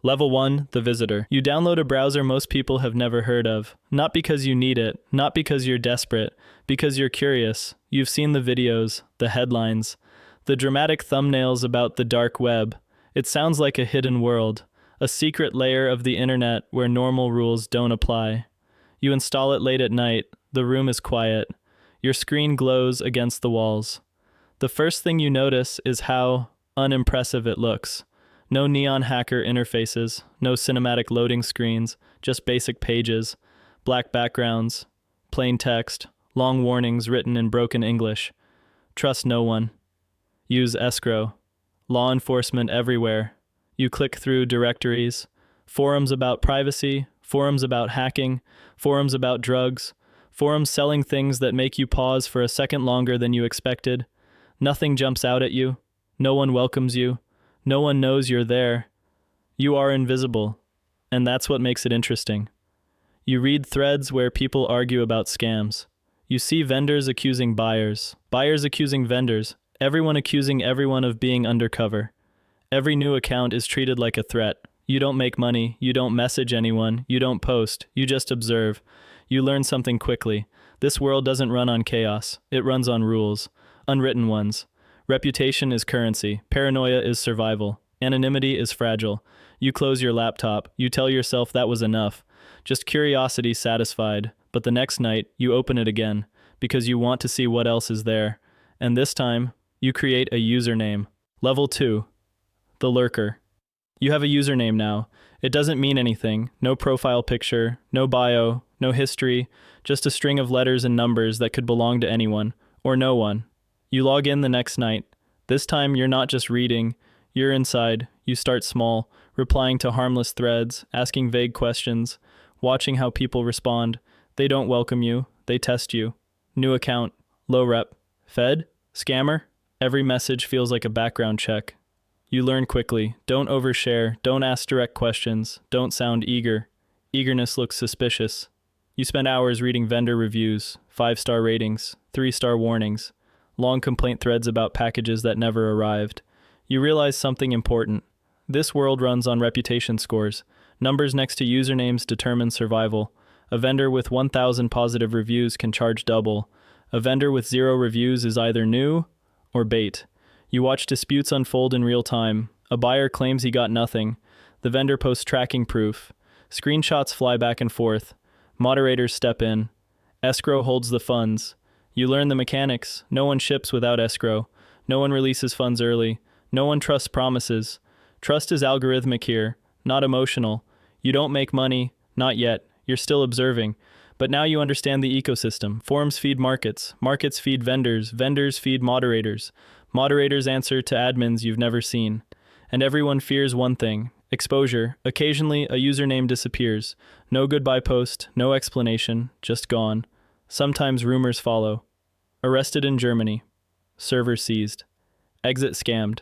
Level 1, the visitor. You download a browser most people have never heard of. Not because you need it, not because you're desperate, because you're curious. You've seen the videos, the headlines, the dramatic thumbnails about the dark web. It sounds like a hidden world, a secret layer of the internet where normal rules don't apply. You install it late at night, the room is quiet. Your screen glows against the walls. The first thing you notice is how unimpressive it looks. No neon hacker interfaces, no cinematic loading screens, just basic pages, black backgrounds, plain text, long warnings written in broken English. Trust no one. Use escrow. Law enforcement everywhere. You click through directories, forums about privacy, forums about hacking, forums about drugs, forums selling things that make you pause for a second longer than you expected. Nothing jumps out at you. No one welcomes you. No one knows you're there. You are invisible, and that's what makes it interesting. You read threads where people argue about scams. You see vendors accusing buyers, buyers accusing vendors, everyone accusing everyone of being undercover. Every new account is treated like a threat. You don't make money, you don't message anyone, you don't post, you just observe. You learn something quickly. This world doesn't run on chaos, it runs on rules, unwritten ones. Reputation is currency, paranoia is survival, anonymity is fragile. You close your laptop, you tell yourself that was enough. Just curiosity satisfied, but the next night, you open it again, because you want to see what else is there. And this time, you create a username. Level 2. The Lurker. You have a username now. It doesn't mean anything. No profile picture, no bio, no history, just a string of letters and numbers that could belong to anyone, or no one. You log in the next night. This time you're not just reading, you're inside. You start small, replying to harmless threads, asking vague questions, watching how people respond. They don't welcome you, they test you. New account, low rep. Fed? Scammer? Every message feels like a background check. You learn quickly. Don't overshare, don't ask direct questions, don't sound eager. Eagerness looks suspicious. You spend hours reading vendor reviews, 5-star ratings, 3-star warnings, long complaint threads about packages that never arrived. You realize something important. This world runs on reputation scores. Numbers next to usernames determine survival. A vendor with 1,000 positive reviews can charge double. A vendor with 0 reviews is either new or bait. You watch disputes unfold in real time. A buyer claims he got nothing. The vendor posts tracking proof. Screenshots fly back and forth. Moderators step in. Escrow holds the funds. You learn the mechanics. No one ships without escrow. No one releases funds early. No one trusts promises. Trust is algorithmic here, not emotional. You don't make money, not yet. You're still observing. But now you understand the ecosystem. Forums feed markets. Markets feed vendors. Vendors feed moderators. Moderators answer to admins you've never seen. And everyone fears one thing: exposure. Occasionally, a username disappears. No goodbye post, no explanation, just gone. Sometimes rumors follow. Arrested in Germany. Server seized. Exit scammed.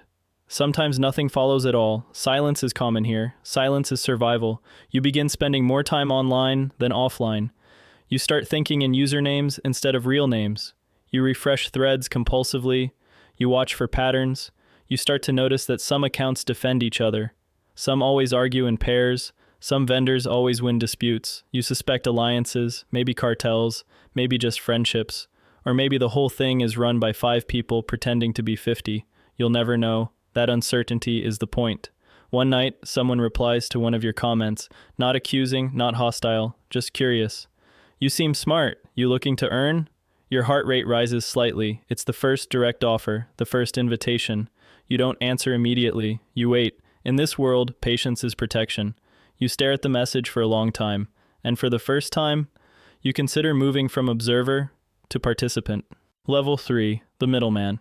Sometimes nothing follows at all. Silence is common here. Silence is survival. You begin spending more time online than offline. You start thinking in usernames instead of real names. You refresh threads compulsively. You watch for patterns. You start to notice that some accounts defend each other. Some always argue in pairs. Some vendors always win disputes. You suspect alliances, maybe cartels, maybe just friendships. Or maybe the whole thing is run by 5 people pretending to be 50. You'll never know. That uncertainty is the point. One night, someone replies to one of your comments, not accusing, not hostile, just curious. You seem smart. You looking to earn? Your heart rate rises slightly. It's the first direct offer, the first invitation. You don't answer immediately. You wait. In this world, patience is protection. You stare at the message for a long time. And for the first time, you consider moving from observer to participant. Level 3, the middleman.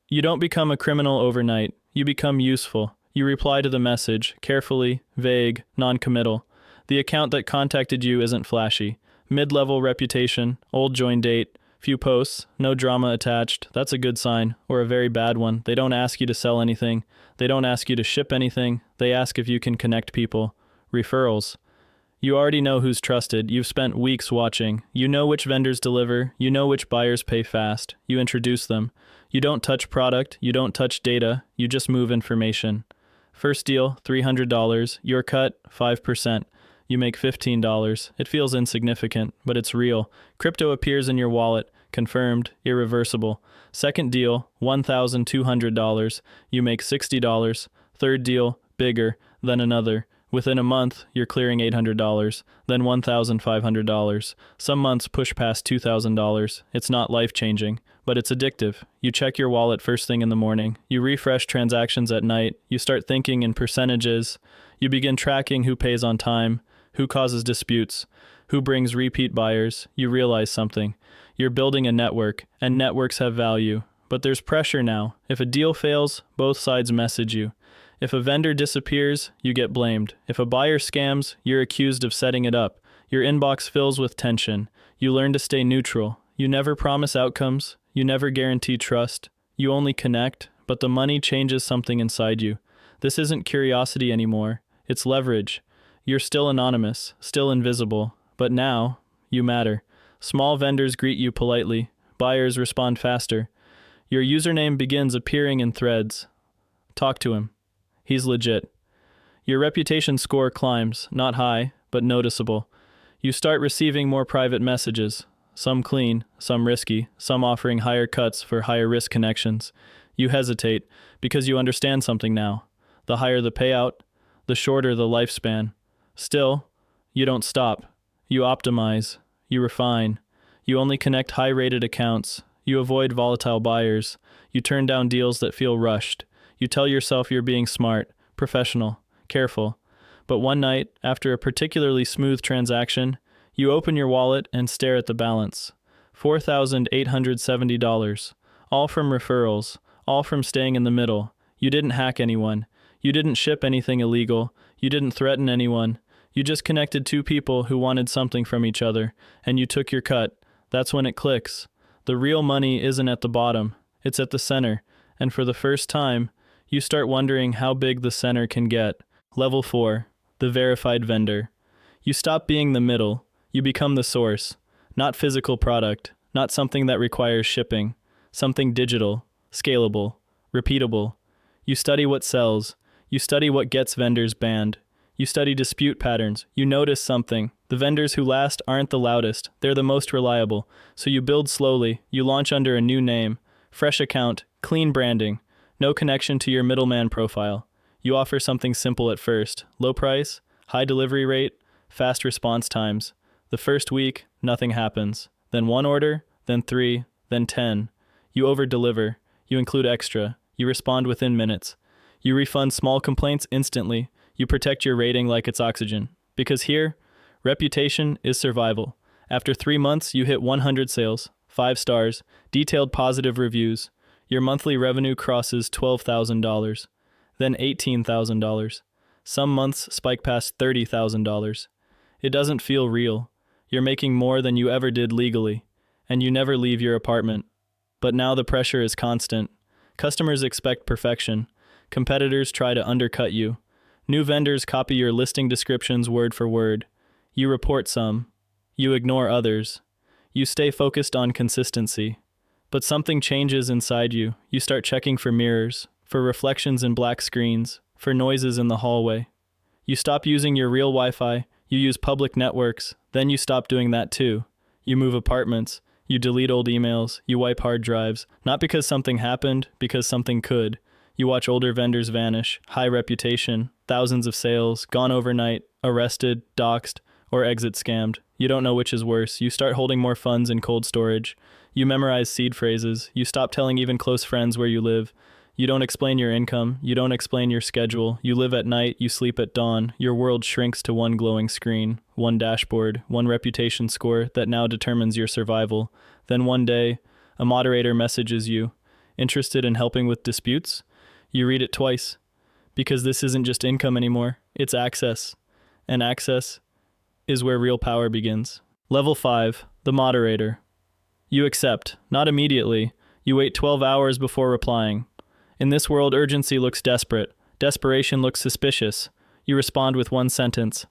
You don't become a criminal overnight. You become useful. You reply to the message, carefully, vague, non-committal. The account that contacted you isn't flashy. Mid-level reputation, old join date, few posts, no drama attached. That's a good sign, or a very bad one. They don't ask you to sell anything. They don't ask you to ship anything. They ask if you can connect people. Referrals. You already know who's trusted. You've spent weeks watching. You know which vendors deliver. You know which buyers pay fast. You introduce them. You don't touch product. You don't touch data. You just move information. First deal, $300. Your cut, 5%. You make $15. It feels insignificant, but it's real. Crypto appears in your wallet. Confirmed, irreversible. Second deal, $1,200. You make $60. Third deal, bigger, then another. Within a month, you're clearing $800, then $1,500. Some months push past $2,000. It's not life-changing, but it's addictive. You check your wallet first thing in the morning. You refresh transactions at night. You start thinking in percentages. You begin tracking who pays on time, who causes disputes, who brings repeat buyers. You realize something. You're building a network, and networks have value. But there's pressure now. If a deal fails, both sides message you. If a vendor disappears, you get blamed. If a buyer scams, you're accused of setting it up. Your inbox fills with tension. You learn to stay neutral. You never promise outcomes. You never guarantee trust. You only connect, but the money changes something inside you. This isn't curiosity anymore. It's leverage. You're still anonymous, still invisible, but now, you matter. Small vendors greet you politely. Buyers respond faster. Your username begins appearing in threads. Talk to him. He's legit. Your reputation score climbs, not high, but noticeable. You start receiving more private messages, some clean, some risky, some offering higher cuts for higher risk connections. You hesitate because you understand something now. The higher the payout, the shorter the lifespan. Still, you don't stop. You optimize. You refine. You only connect high-rated accounts. You avoid volatile buyers. You turn down deals that feel rushed. You tell yourself you're being smart, professional, careful. But one night, after a particularly smooth transaction, you open your wallet and stare at the balance. $4,870. All from referrals, all from staying in the middle. You didn't hack anyone. You didn't ship anything illegal. You didn't threaten anyone. You just connected two people who wanted something from each other, and you took your cut. That's when it clicks. The real money isn't at the bottom. It's at the center. And for the first time, you start wondering how big the center can get. Level 4, the verified vendor. You stop being the middle. You become the source. Not physical product, not something that requires shipping. Something digital, scalable, repeatable. You study what sells. You study what gets vendors banned. You study dispute patterns. You notice something. The vendors who last aren't the loudest. They're the most reliable. So you build slowly. You launch under a new name. Fresh account, clean branding. No connection to your middleman profile. You offer something simple at first. Low price, high delivery rate, fast response times. The first week, nothing happens. Then one order, then 3, then 10. You over-deliver. You include extra. You respond within minutes. You refund small complaints instantly. You protect your rating like it's oxygen. Because here, reputation is survival. After 3 months, you hit 100 sales, 5 stars, detailed positive reviews. Your monthly revenue crosses $12,000, then $18,000. Some months spike past $30,000. It doesn't feel real. You're making more than you ever did legally, and you never leave your apartment. But now the pressure is constant. Customers expect perfection. Competitors try to undercut you. New vendors copy your listing descriptions word for word. You report some. You ignore others. You stay focused on consistency. But something changes inside you. You start checking for mirrors, for reflections in black screens, for noises in the hallway. You stop using your real Wi-Fi. You use public networks. Then you stop doing that too. You move apartments. You delete old emails. You wipe hard drives. Not because something happened, because something could. You watch older vendors vanish, high reputation, thousands of sales, gone overnight, arrested, doxxed, or exit scammed. You don't know which is worse. You start holding more funds in cold storage. You memorize seed phrases. You stop telling even close friends where you live. You don't explain your income. You don't explain your schedule. You live at night. You sleep at dawn. Your world shrinks to one glowing screen, one dashboard, one reputation score that now determines your survival. Then one day, a moderator messages you, interested in helping with disputes? You read it twice, because this isn't just income anymore. It's access. And access is where real power begins. Level 5, the moderator. You accept, not immediately. You wait 12 hours before replying. In this world, urgency looks desperate. Desperation looks suspicious. You respond with one sentence.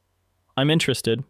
I'm interested.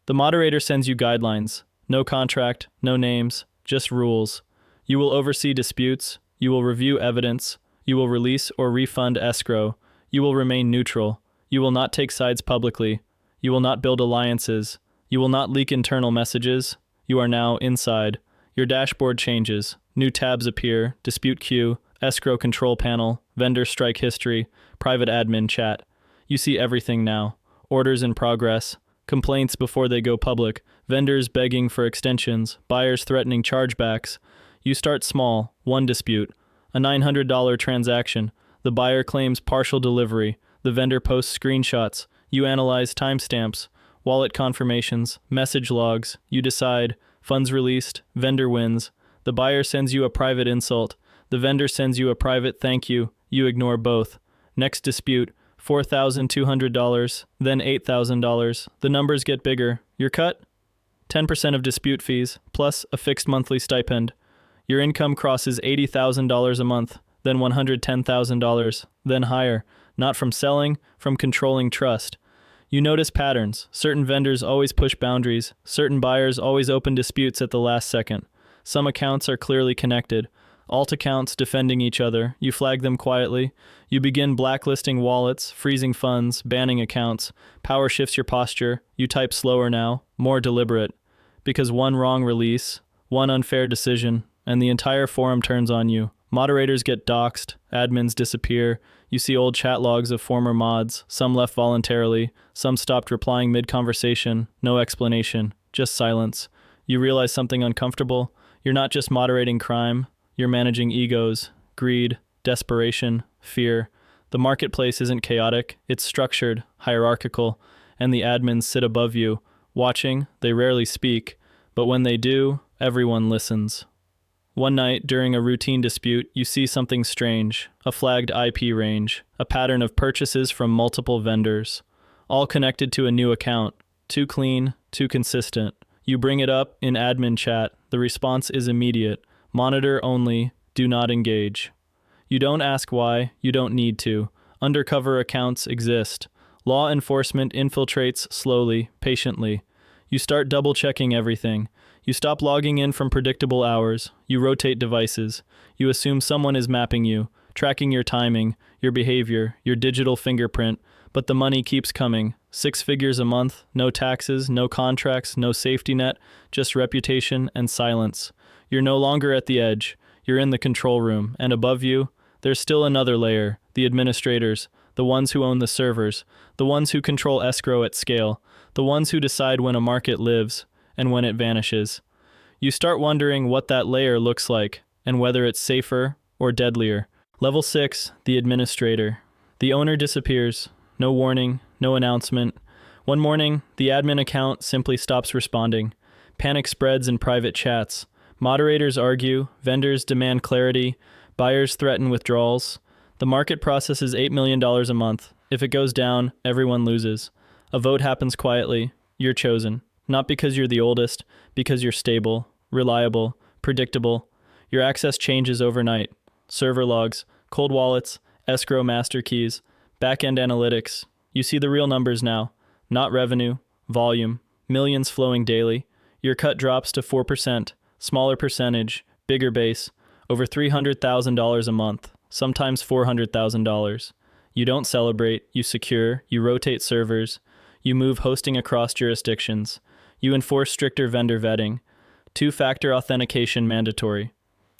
The moderator sends you guidelines. No contract, no names, just rules. You will oversee disputes. You will review evidence. You will release or refund escrow. You will remain neutral. You will not take sides publicly. You will not build alliances. You will not leak internal messages. You are now inside. Your dashboard changes. New tabs appear, dispute queue, escrow control panel, vendor strike history, private admin chat. You see everything now. Orders in progress, complaints before they go public, vendors begging for extensions, buyers threatening chargebacks. You start small, one dispute, a $900 transaction. The buyer claims partial delivery. The vendor posts screenshots. You analyze timestamps, wallet confirmations, message logs. You decide, funds released, vendor wins. The buyer sends you a private insult. The vendor sends you a private thank you. You ignore both. Next dispute, $4,200, then $8,000. The numbers get bigger. Your cut? 10% of dispute fees, plus a fixed monthly stipend. Your income crosses $80,000 a month, then $110,000, then higher. Not from selling, from controlling trust. You notice patterns. Certain vendors always push boundaries. Certain buyers always open disputes at the last second. Some accounts are clearly connected. Alt accounts defending each other. You flag them quietly. You begin blacklisting wallets, freezing funds, banning accounts. Power shifts your posture. You type slower now, more deliberate. Because one wrong release, one unfair decision, and the entire forum turns on you. Moderators get doxxed, admins disappear. You see old chat logs of former mods, some left voluntarily, some stopped replying mid-conversation, no explanation, just silence. You realize something uncomfortable. You're not just moderating crime, you're managing egos, greed, desperation, fear. The marketplace isn't chaotic, it's structured, hierarchical, and the admins sit above you. Watching, they rarely speak, but when they do, everyone listens. One night, during a routine dispute, you see something strange, a flagged IP range, a pattern of purchases from multiple vendors, all connected to a new account. Too clean, too consistent. You bring it up in admin chat. The response is immediate. Monitor only, do not engage. You don't ask why, you don't need to. Undercover accounts exist. Law enforcement infiltrates slowly, patiently. You start double-checking everything. You stop logging in from predictable hours. You rotate devices. You assume someone is mapping you, tracking your timing, your behavior, your digital fingerprint. But the money keeps coming. 6 figures a month, no taxes, no contracts, no safety net, just reputation and silence. You're no longer at the edge. You're in the control room, and above you, there's still another layer, the administrators, the ones who own the servers, the ones who control escrow at scale, the ones who decide when a market lives and when it vanishes. You start wondering what that layer looks like and whether it's safer or deadlier. Level 6, the administrator. The owner disappears. No warning, no announcement. One morning, the admin account simply stops responding. Panic spreads in private chats. Moderators argue, vendors demand clarity, buyers threaten withdrawals. The market processes $8 million a month. If it goes down, everyone loses. A vote happens quietly. You're chosen. Not because you're the oldest, because you're stable, reliable, predictable. Your access changes overnight. Server logs, cold wallets, escrow master keys, back-end analytics. You see the real numbers now. Not revenue, volume, millions flowing daily. Your cut drops to 4%, smaller percentage, bigger base, over $300,000 a month, sometimes $400,000. You don't celebrate, you secure, you rotate servers, you move hosting across jurisdictions. You enforce stricter vendor vetting. 2-factor authentication mandatory.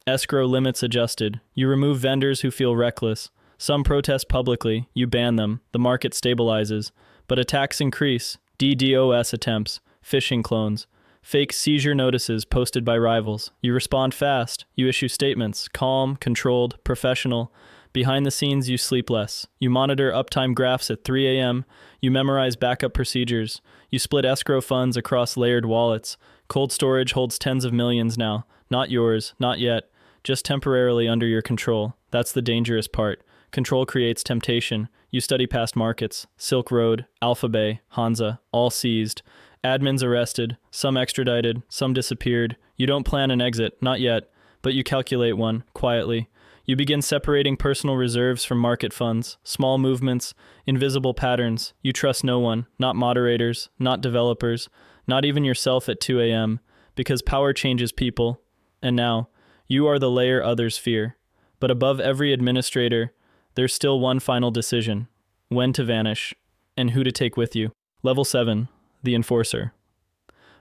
Escrow limits adjusted. You remove vendors who feel reckless. Some protest publicly. You ban them. The market stabilizes. But attacks increase. DDoS attempts. Phishing clones. Fake seizure notices posted by rivals. You respond fast. You issue statements. Calm, controlled, professional. Behind the scenes, you sleep less. You monitor uptime graphs at 3 a.m. You memorize backup procedures. You split escrow funds across layered wallets. Cold storage holds tens of millions now. Not yours, not yet. Just temporarily under your control. That's the dangerous part. Control creates temptation. You study past markets. Silk Road, Alphabay, Hansa, all seized. Admins arrested, some extradited, some disappeared. You don't plan an exit, not yet, but you calculate one, quietly. You begin separating personal reserves from market funds, small movements, invisible patterns. You trust no one, not moderators, not developers, not even yourself at 2 a.m., because power changes people. And now, you are the layer others fear. But above every administrator, there's still one final decision. when to vanish, and who to take with you. Level 7, the enforcer.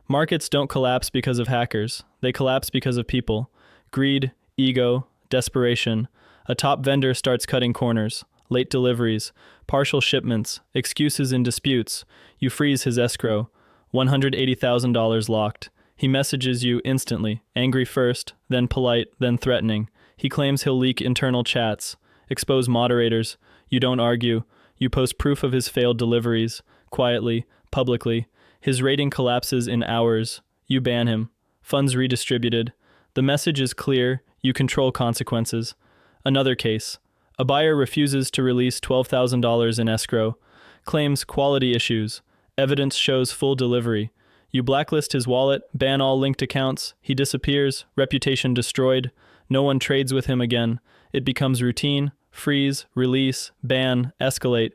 Markets don't collapse because of hackers. They collapse because of people. Greed, ego, desperation. A top vendor starts cutting corners. Late deliveries, partial shipments, excuses in disputes. You freeze his escrow. $180,000 locked. He messages you instantly, angry first, then polite, then threatening. He claims he'll leak internal chats, expose moderators. You don't argue. You post proof of his failed deliveries, quietly, publicly. His rating collapses in hours. You ban him. Funds redistributed. The message is clear. You control consequences. Another case. A buyer refuses to release $12,000 in escrow. Claims quality issues. Evidence shows full delivery. You blacklist his wallet, ban all linked accounts. He disappears. Reputation destroyed. No one trades with him again. It becomes routine. Freeze, release, ban, escalate.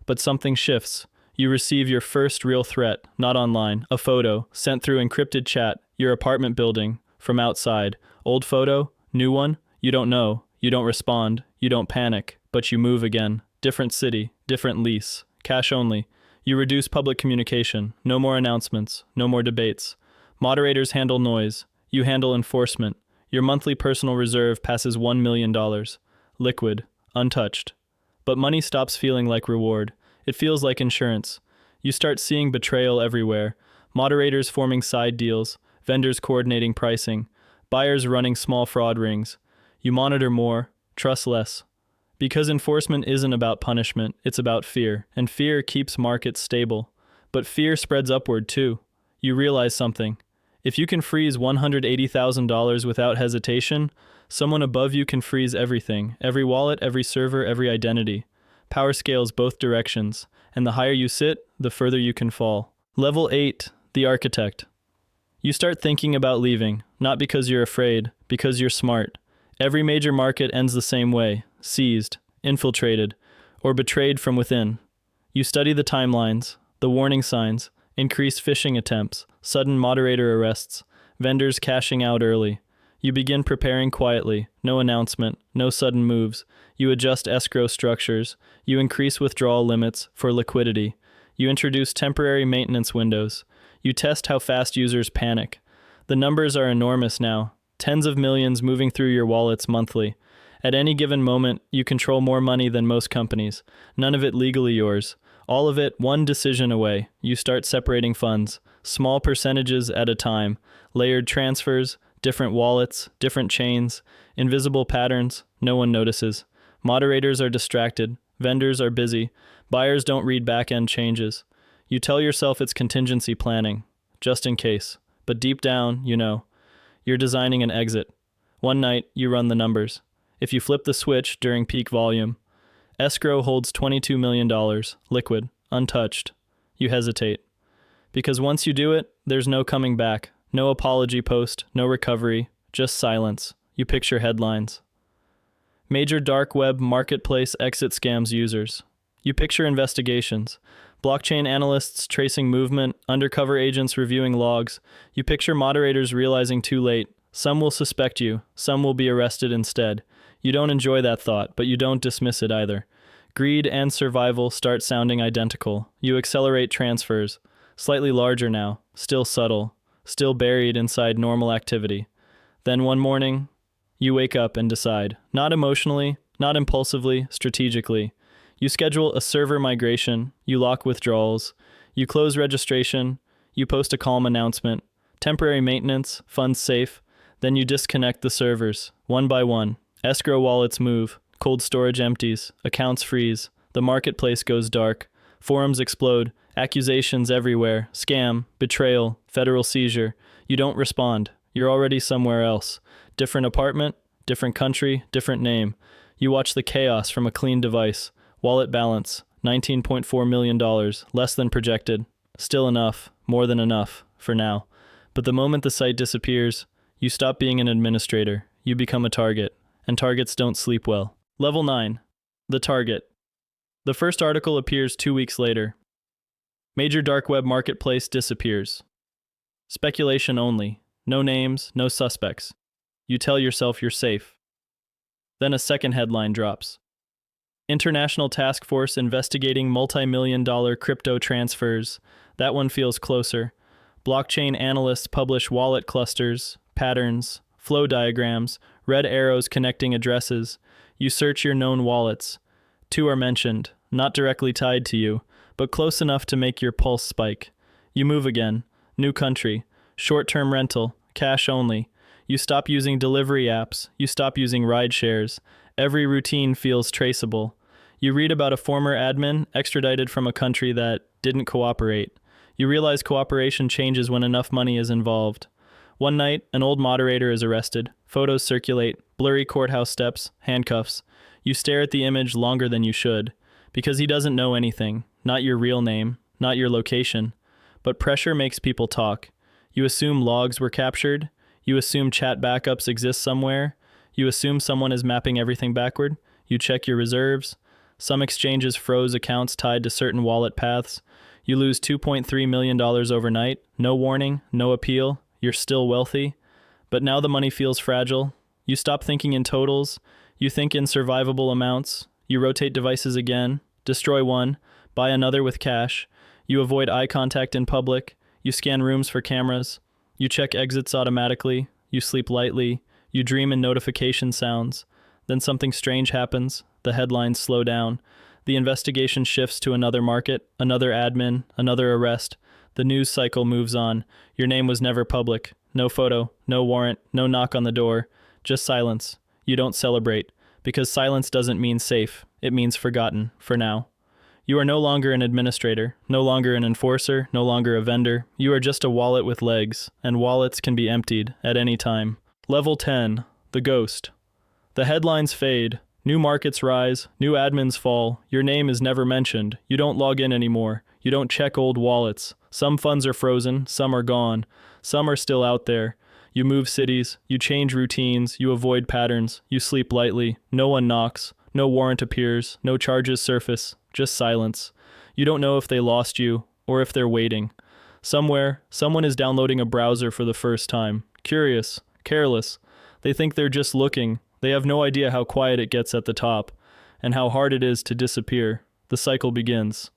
But something shifts. You receive your first real threat, not online. A photo, sent through encrypted chat, your apartment building, from outside. Old photo, new one, you don't know. You don't respond. You don't panic. But you move again. Different city, different lease. Cash only. You reduce public communication. No more announcements. No more debates. Moderators handle noise. You handle enforcement. Your monthly personal reserve passes $1 million. Liquid. Untouched. But money stops feeling like reward. It feels like insurance. You start seeing betrayal everywhere. Moderators forming side deals. Vendors coordinating pricing. Buyers running small fraud rings. You monitor more. Trust less. Because enforcement isn't about punishment, it's about fear, and fear keeps markets stable. But fear spreads upward too. You realize something. If you can freeze $180,000 without hesitation, someone above you can freeze everything, every wallet, every server, every identity. Power scales both directions, and the higher you sit, the further you can fall. Level 8, the architect. You start thinking about leaving, not because you're afraid, because you're smart. Every major market ends the same way. Seized, infiltrated, or betrayed from within. You study the timelines, the warning signs, increased phishing attempts, sudden moderator arrests, vendors cashing out early. You begin preparing quietly, no announcement, no sudden moves. You adjust escrow structures. You increase withdrawal limits for liquidity. You introduce temporary maintenance windows. You test how fast users panic. The numbers are enormous now, tens of millions moving through your wallets monthly. At any given moment, you control more money than most companies. None of it legally yours. All of it one decision away. You start separating funds, small percentages at a time, layered transfers, different wallets, different chains, invisible patterns, no one notices. Moderators are distracted, vendors are busy, buyers don't read back-end changes. You tell yourself it's contingency planning, just in case. But deep down, you know, you're designing an exit. One night, you run the numbers. If you flip the switch during peak volume, escrow holds $22 million, liquid, untouched. You hesitate. Because once you do it, there's no coming back. No apology post, no recovery, just silence. You picture headlines. Major dark web marketplace exit scams users. You picture investigations. Blockchain analysts tracing movement, undercover agents reviewing logs. You picture moderators realizing too late. Some will suspect you, some will be arrested instead. You don't enjoy that thought, but you don't dismiss it either. Greed and survival start sounding identical. You accelerate transfers. Slightly larger now, still subtle, still buried inside normal activity. Then one morning, you wake up and decide, not emotionally, not impulsively, strategically. You schedule a server migration, you lock withdrawals, you close registration, you post a calm announcement, temporary maintenance, funds safe, then you disconnect the servers, one by one. Escrow wallets move, cold storage empties, accounts freeze, the marketplace goes dark, forums explode, accusations everywhere, scam, betrayal, federal seizure. You don't respond. You're already somewhere else. Different apartment, different country, different name. You watch the chaos from a clean device. Wallet balance, $19.4 million, less than projected. Still enough, more than enough, for now. But the moment the site disappears, you stop being an administrator. You become a target. And targets don't sleep well. Level 9. The target. The first article appears 2 weeks later. Major dark web marketplace disappears. Speculation only. No names, no suspects. You tell yourself you're safe. Then a second headline drops. International task force investigating multi-million-dollar crypto transfers. That one feels closer. Blockchain analysts publish wallet clusters, patterns, flow diagrams, red arrows connecting addresses. You search your known wallets. 2 are mentioned, not directly tied to you, but close enough to make your pulse spike. You move again. New country. Short-term rental. Cash only. You stop using delivery apps. You stop using ride shares. Every routine feels traceable. You read about a former admin extradited from a country that didn't cooperate. You realize cooperation changes when enough money is involved. One night, an old moderator is arrested. Photos circulate, blurry courthouse steps, handcuffs. You stare at the image longer than you should, because he doesn't know anything, not your real name, not your location. But pressure makes people talk. You assume logs were captured. You assume chat backups exist somewhere. You assume someone is mapping everything backward. You check your reserves. Some exchanges froze accounts tied to certain wallet paths. You lose $2.3 million overnight. No warning, no appeal. You're still wealthy. But now the money feels fragile. You stop thinking in totals. You think in survivable amounts. You rotate devices again. Destroy one. Buy another with cash. You avoid eye contact in public. You scan rooms for cameras. You check exits automatically. You sleep lightly. You dream in notification sounds. Then something strange happens. The headlines slow down. The investigation shifts to another market, another admin, another arrest. The news cycle moves on. Your name was never public. No photo, no warrant, no knock on the door. Just silence. You don't celebrate, because silence doesn't mean safe. It means forgotten, for now. You are no longer an administrator, no longer an enforcer, no longer a vendor. You are just a wallet with legs, and wallets can be emptied at any time. Level 10. The Ghost. The headlines fade. New markets rise, new admins fall, your name is never mentioned, you don't log in anymore, you don't check old wallets. Some funds are frozen, some are gone, some are still out there. You move cities, you change routines, you avoid patterns, you sleep lightly, no one knocks, no warrant appears, no charges surface, just silence. You don't know if they lost you, or if they're waiting. Somewhere, someone is downloading a browser for the first time, curious, careless. They think they're just looking. They have no idea how quiet it gets at the top, and how hard it is to disappear. The cycle begins.